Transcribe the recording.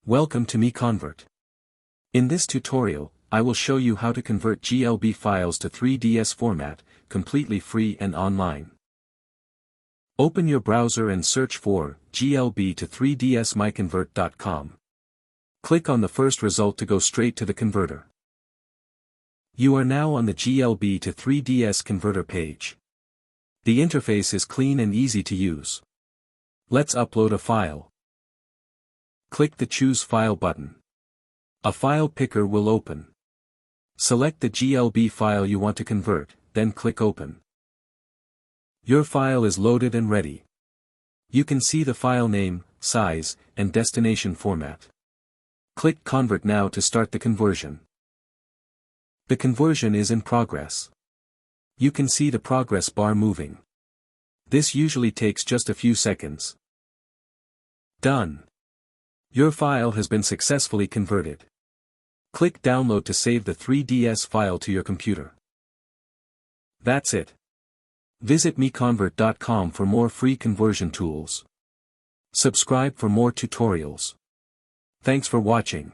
Welcome to MiConvert. In this tutorial, I will show you how to convert GLB files to 3ds format, completely free and online. Open your browser and search for GLB to 3ds MiConvert.com. Click on the first result to go straight to the converter. You are now on the GLB to 3ds converter page. The interface is clean and easy to use. Let's upload a file. Click the Choose File button. A file picker will open. Select the GLB file you want to convert, then click Open. Your file is loaded and ready. You can see the file name, size, and destination format. Click Convert now to start the conversion. The conversion is in progress. You can see the progress bar moving. This usually takes just a few seconds. Done. Your file has been successfully converted. Click Download to save the 3ds file to your computer. That's it. Visit MiConvert.com for more free conversion tools. Subscribe for more tutorials. Thanks for watching.